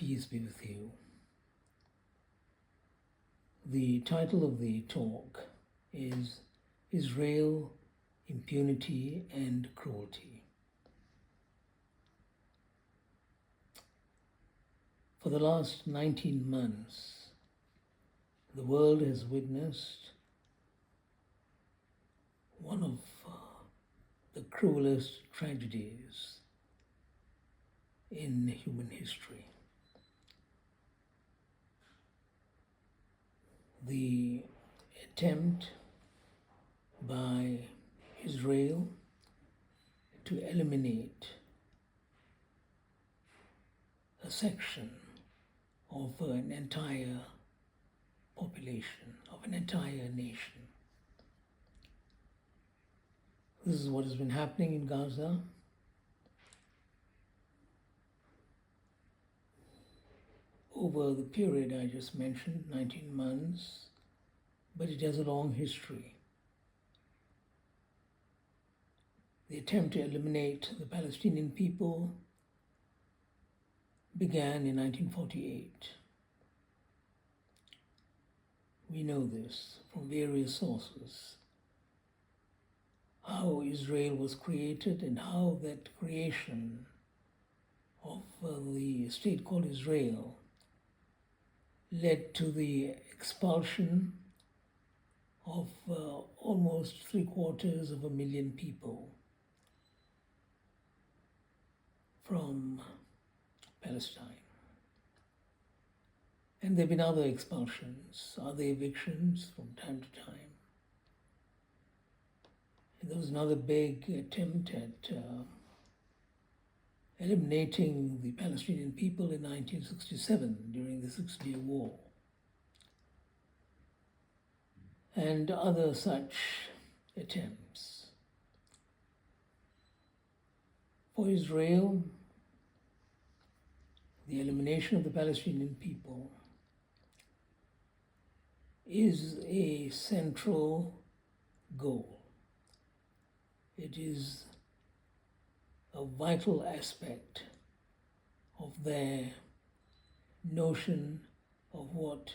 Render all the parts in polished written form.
Peace be with you. The title of the talk is Israel, Impunity and Cruelty. For the last 19 months, the world has witnessed one of the cruelest tragedies in human history. The attempt by Israel to eliminate a section of an entire population, of an entire nation. This is what has been happening in Gaza. Over the period I just mentioned, 19 months, but it has a long history. The attempt to eliminate the Palestinian people began in 1948. We know this from various sources, how Israel was created and how that creation of the state called Israel led to the expulsion of almost 750,000 people from Palestine. And there have been other expulsions, other evictions from time to time. And there was another big attempt at eliminating the Palestinian people in 1967 during the Six-Day War. And other such attempts. For Israel, the elimination of the Palestinian people is a central goal. It is a vital aspect of their notion of what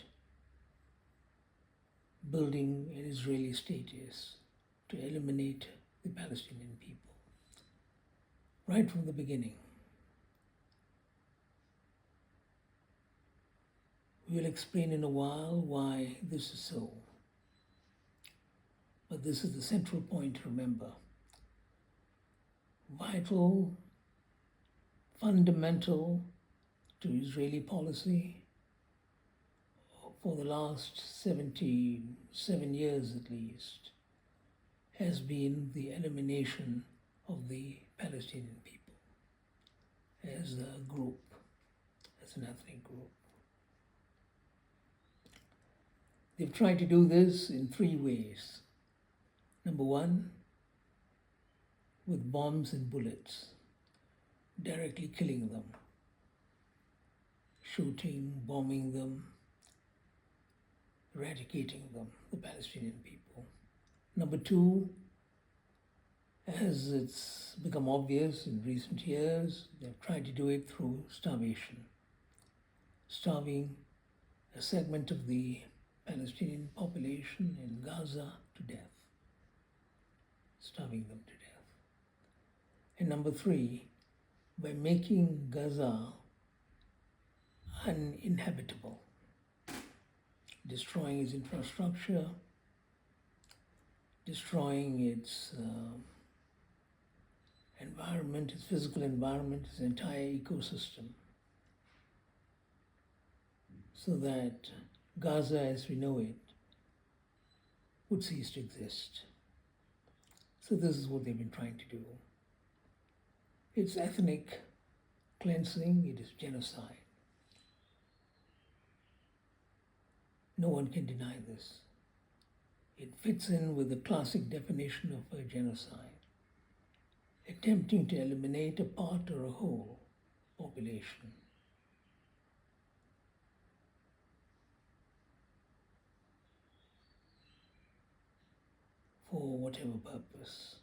building an Israeli state is, to eliminate the Palestinian people, right from the beginning. We will explain in a while why this is so. But this is the central point to remember. Vital, fundamental to Israeli policy for the last 77 years at least has been the elimination of the Palestinian people as a group, as an ethnic group. They've tried to do this in three ways. Number one, with bombs and bullets, directly killing them, shooting, bombing them, eradicating them, the Palestinian people. Number two, as it's become obvious in recent years, they've tried to do it through starvation, starving a segment of the Palestinian population in Gaza to death, starving them to death. And number three, by making Gaza uninhabitable, destroying its infrastructure, destroying its environment, its physical environment, its entire ecosystem, so that Gaza as we know it would cease to exist. So this is what they've been trying to do. It's ethnic cleansing, it is genocide. No one can deny this. It fits in with the classic definition of a genocide, attempting to eliminate a part or a whole population. For whatever purpose.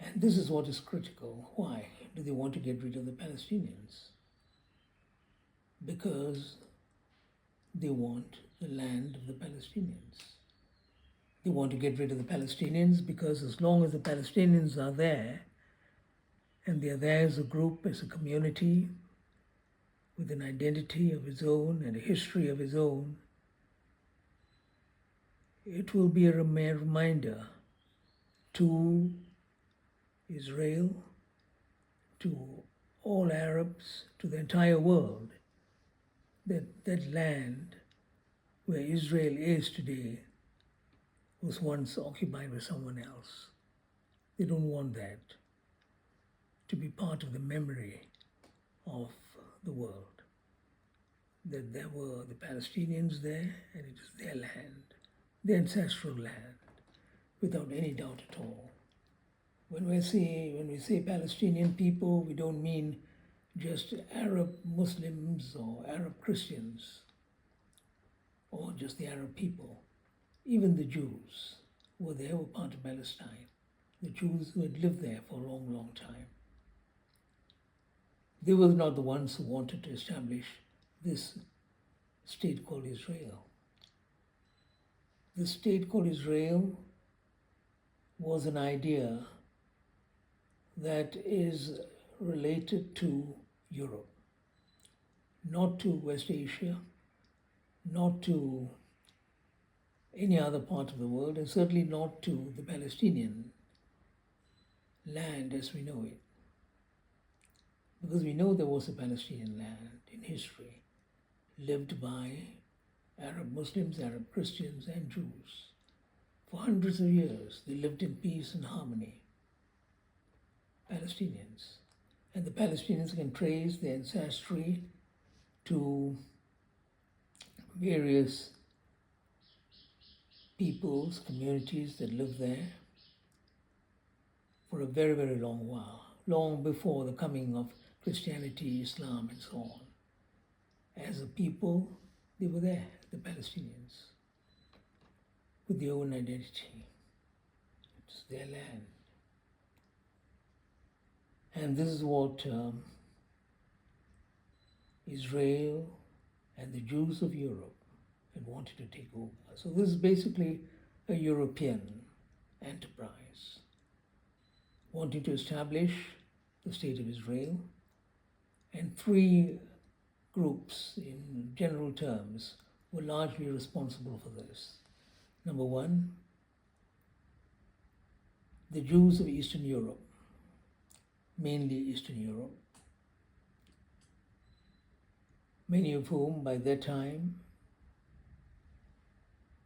And this is what is critical. Why do they want to get rid of the Palestinians? because they want the land of the Palestinians. They want to get rid of the Palestinians because as long as the Palestinians are there, and they are there as a group, as a community, with an identity of its own and a history of its own, it will be a reminder to Israel, to all Arabs, to the entire world, that that land where Israel is today was once occupied by someone else. They don't want that to be part of the memory of the world, that there were the Palestinians there and it is their land, their ancestral land, without any doubt at all. When we say Palestinian people, we don't mean just Arab Muslims or Arab Christians or just the Arab people. Even the Jews were part of Palestine. The Jews who had lived there for a long, long time. They were not the ones who wanted to establish this state called Israel. The state called Israel was an idea that is related to Europe, not to West Asia, not to any other part of the world, and certainly not to the Palestinian land as we know it. Because we know there was a Palestinian land in history, lived by Arab Muslims, Arab Christians, and Jews. For hundreds of years, they lived in peace and harmony. Palestinians. And the Palestinians can trace their ancestry to various peoples, communities that lived there for a very, very long while, long before the coming of Christianity, Islam, and so on. As a people, they were there, the Palestinians, with their own identity. It's their land. And this is what Israel and the Jews of Europe had wanted to take over. So this is basically a European enterprise, wanting to establish the state of Israel, and three groups in general terms were largely responsible for this. Number one, the Jews of Eastern Europe, mainly Eastern Europe, many of whom by that time,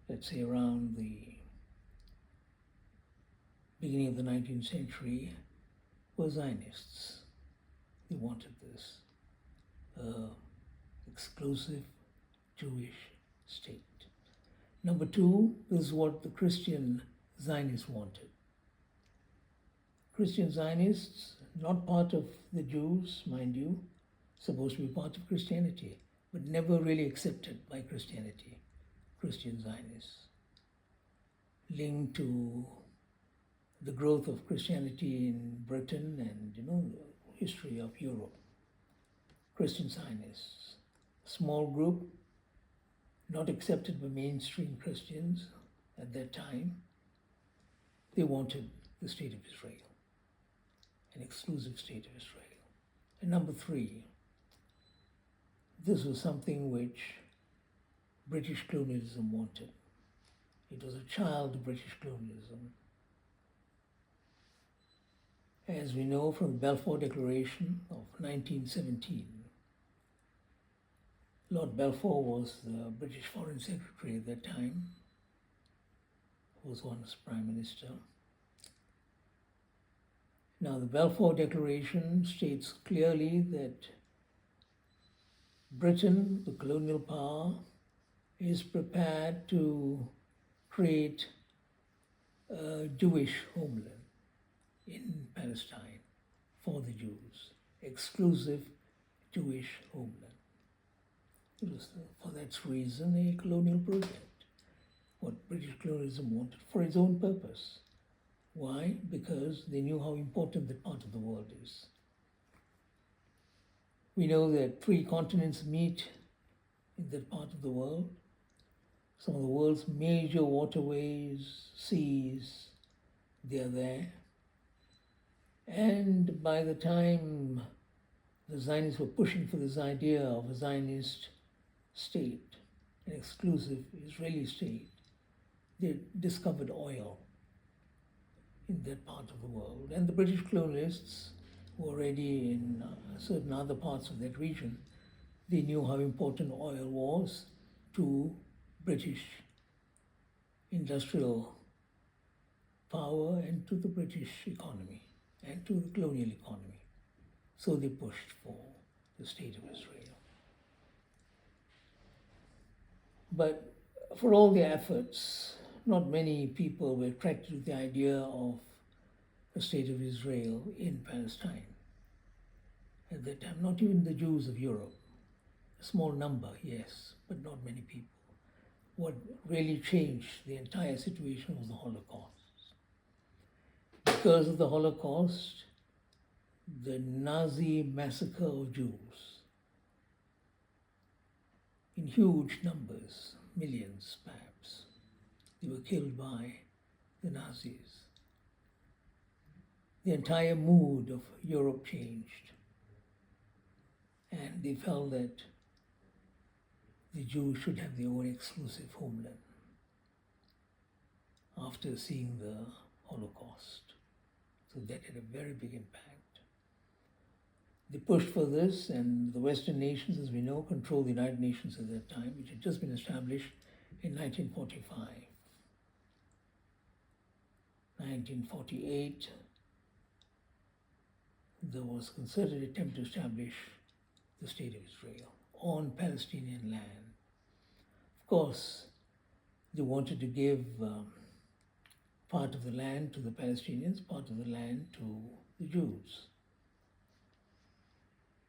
let's say around the beginning of the 19th century, were Zionists. They wanted this exclusive Jewish state. Number two, this is what the Christian Zionists wanted. Christian Zionists, not part of the Jews, mind you, supposed to be part of Christianity, but never really accepted by Christianity. Christian Zionists, linked to the growth of Christianity in Britain and, the history of Europe. Christian Zionists, small group, not accepted by mainstream Christians at that time. They wanted the state of Israel, an exclusive state of Israel. And number three, this was something which British colonialism wanted. It was a child of British colonialism. As we know from the Balfour Declaration of 1917, Lord Balfour was the British Foreign Secretary at that time, was once Prime Minister. Now, the Balfour Declaration states clearly that Britain, the colonial power, is prepared to create a Jewish homeland in Palestine for the Jews, exclusive Jewish homeland. It was, for that reason, a colonial project, what British colonialism wanted for its own purpose. Why? Because they knew how important that part of the world is. We know that 3 continents meet in that part of the world. Some of the world's major waterways, seas, they are there. And by the time the Zionists were pushing for this idea of a Zionist state, an exclusive Israeli state, they discovered oil in that part of the world. And the British colonialists were already in certain other parts of that region. They knew how important oil was to British industrial power and to the British economy and to the colonial economy. So they pushed for the state of Israel. But for all their efforts, not many people were attracted to the idea of a state of Israel in Palestine. At that time, not even the Jews of Europe. A small number, yes, but not many people. What really changed the entire situation was the Holocaust. Because of the Holocaust, the Nazi massacre of Jews in huge numbers, millions perhaps, they were killed by the Nazis. The entire mood of Europe changed, and they felt that the Jews should have their own exclusive homeland after seeing the Holocaust. So that had a very big impact. They pushed for this, and the Western nations, as we know, controlled the United Nations at that time, which had just been established in 1945. 1948, there was a concerted attempt to establish the State of Israel on Palestinian land. Of course, they wanted to give part of the land to the Palestinians, part of the land to the Jews.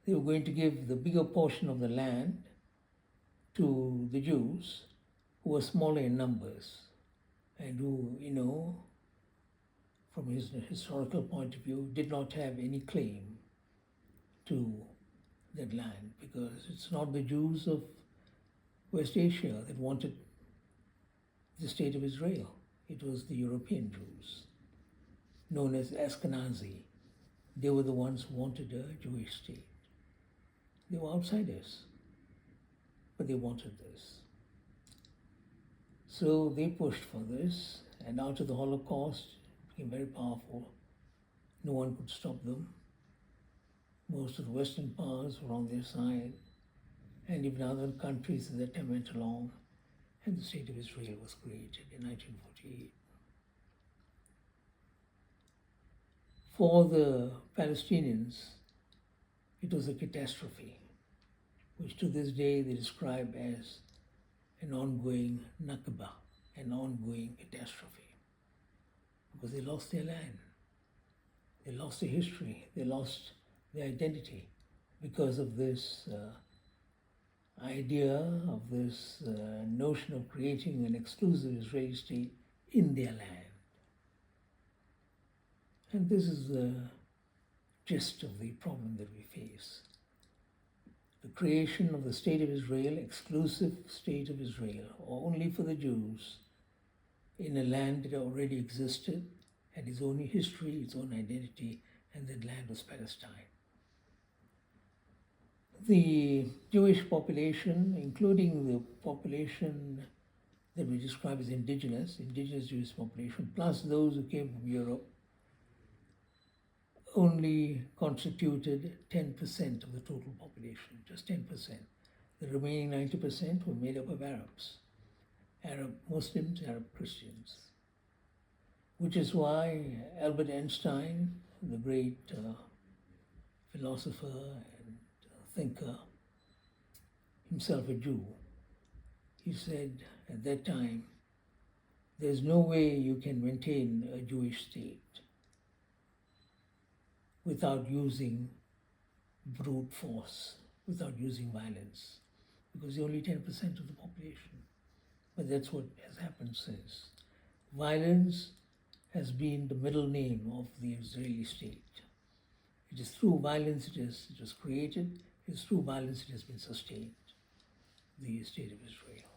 They were going to give the bigger portion of the land to the Jews, who were smaller in numbers and who, from his historical point of view, did not have any claim to that land, because it's not the Jews of West Asia that wanted the state of Israel. It was the European Jews, known as Ashkenazi. They were the ones who wanted a Jewish state. They were outsiders, but they wanted this. So they pushed for this, and after the Holocaust, it became very powerful. No one could stop them. Most of the Western powers were on their side, and even other countries at that time went along, and the State of Israel was created in 1948. For the Palestinians, it was a catastrophe, which to this day they describe as an ongoing Nakba, an ongoing catastrophe, because they lost their land, they lost their history, they lost their identity because of this idea of this notion of creating an exclusive Israeli state in their land. And this is the gist of the problem that we face. The creation of the State of Israel, exclusive State of Israel, or only for the Jews, in a land that already existed, had its own history, its own identity, and that land was Palestine. The Jewish population, including the population that we describe as indigenous Jewish population, plus those who came from Europe, only constituted 10% of the total population, just 10%. The remaining 90% were made up of Arabs, Arab Muslims, Arab Christians, which is why Albert Einstein, the great philosopher and thinker, himself a Jew, he said at that time, there's no way you can maintain a Jewish state without using brute force, without using violence, because you're only 10% of the population. But that's what has happened since. Violence has been the middle name of the Israeli state. It is through violence it was created, It's through violence it has been sustained, the state of Israel.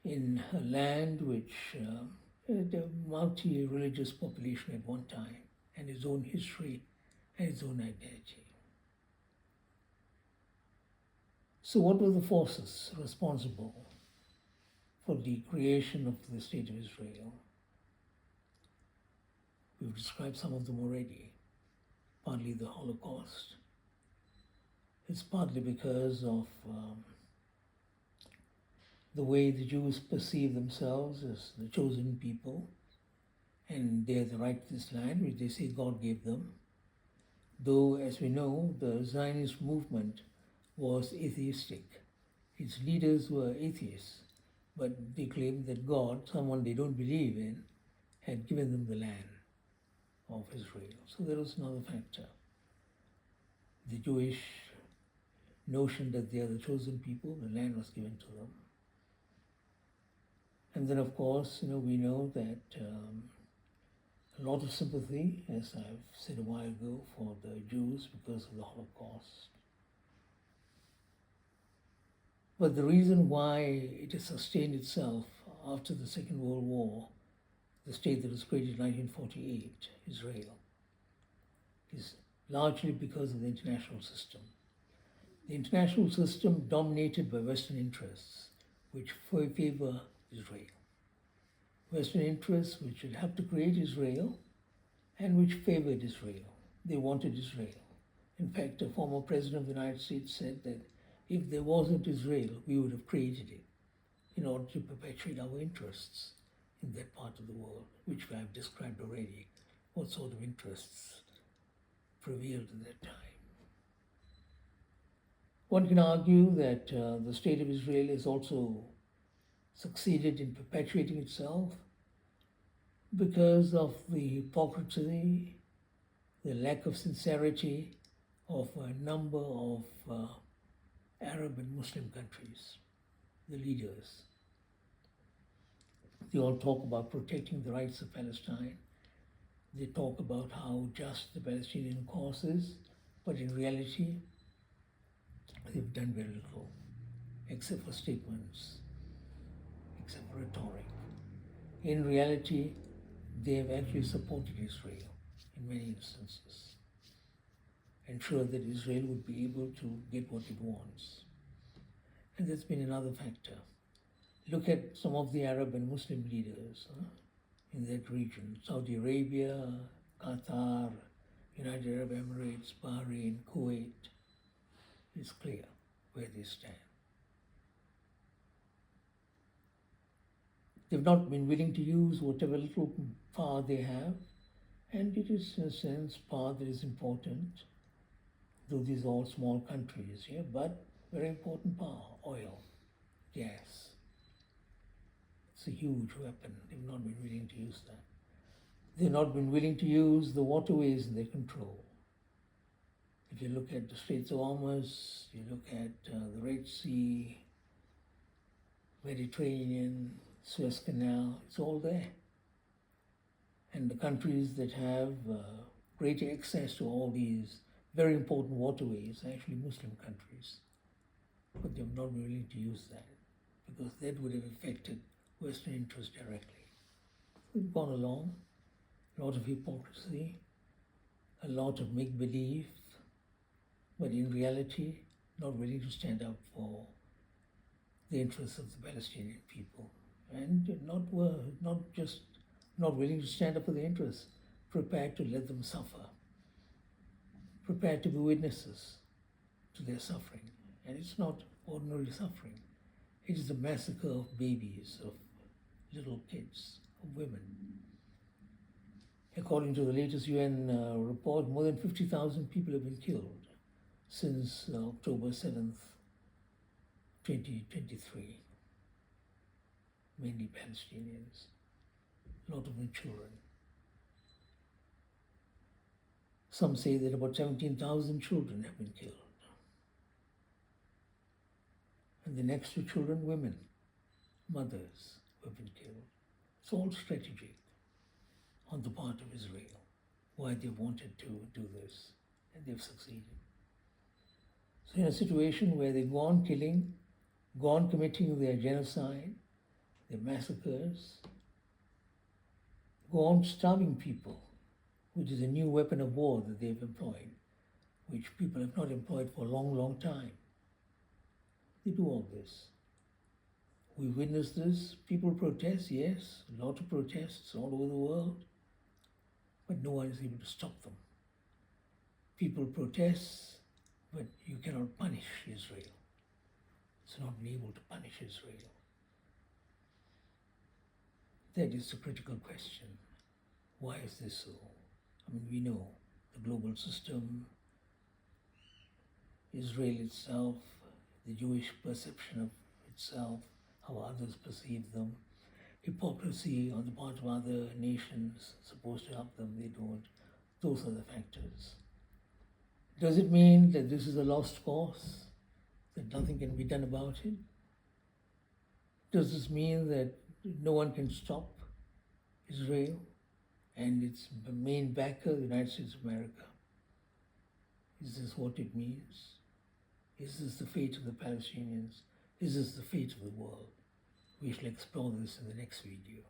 In a land which had a multi-religious population at one time, and its own history and its own identity. So what were the forces responsible for the creation of the state of Israel? We've described some of them already. Partly the Holocaust. It's partly because of the way the Jews perceive themselves as the chosen people, and they have the right to this land, which they say God gave them. Though, as we know, the Zionist movement was atheistic. Its leaders were atheists, but they claimed that God, someone they don't believe in, had given them the land of Israel. So there was another factor. The Jewish notion that they are the chosen people, the land was given to them. And then, of course, we know that a lot of sympathy, as I've said a while ago, for the Jews because of the Holocaust. But the reason why it has sustained itself after the Second World War, the state that was created in 1948, Israel, is largely because of the international system. The international system dominated by Western interests, which favor Israel. Western interests which would help to create Israel and which favored Israel. They wanted Israel. In fact, a former president of the United States said that if there wasn't Israel, we would have created it in order to perpetuate our interests in that part of the world, which I have described already, what sort of interests prevailed at that time. One can argue that the state of Israel has also succeeded in perpetuating itself because of the hypocrisy, the lack of sincerity of a number of Arab and Muslim countries, the leaders. They all talk about protecting the rights of Palestine. They talk about how just the Palestinian cause is, but in reality, they've done very little, except for statements, except for rhetoric. In reality, they have actually supported Israel in many instances, ensured that Israel would be able to get what it wants. And that's been another factor. Look at some of the Arab and Muslim leaders in that region: Saudi Arabia, Qatar, United Arab Emirates, Bahrain, Kuwait. It's clear where they stand. They've not been willing to use whatever little power they have, and it is, in a sense, power that is important, though these are all small countries, but very important power: oil, gas. It's a huge weapon. They've not been willing to use that. They've not been willing to use the waterways in their control. If you look at the Straits of Hormuz, you look at the Red Sea, Mediterranean, Suez Canal, it's all there. And the countries that have greater access to all these very important waterways are actually Muslim countries. But they've not been willing to use that because that would have affected Western interests directly. We've gone along, a lot of hypocrisy, a lot of make-believe, but in reality, not willing to stand up for the interests of the Palestinian people, and not just not willing to stand up for the interests, prepared to let them suffer, prepared to be witnesses to their suffering. And it's not ordinary suffering. It is the massacre of babies, of little kids, of women. According to the latest UN report, more than 50,000 people have been killed since October 7th, 2023. Mainly Palestinians, a lot of them children. Some say that about 17,000 children have been killed. And the next to children, women, mothers who have been killed. It's all strategic on the part of Israel, why they wanted to do this. And they've succeeded. So in a situation where they go on killing, go on committing their genocide, their massacres, go on starving people, which is a new weapon of war that they've employed, which people have not employed for a long, long time. They do all this. We witness this. People protest, yes, a lot of protests all over the world, but no one is able to stop them. People protest, but you cannot punish Israel. It's not been able to punish Israel. That is the critical question. Why is this so? I mean, we know the global system, Israel itself, the Jewish perception of itself, how others perceive them, hypocrisy on the part of other nations, supposed to help them, they don't. Those are the factors. Does it mean that this is a lost cause, that nothing can be done about it? Does this mean that no one can stop Israel and its main backer, the United States of America? Is this what it means? Is this the fate of the Palestinians? Is this the fate of the world? We shall explore this in the next video.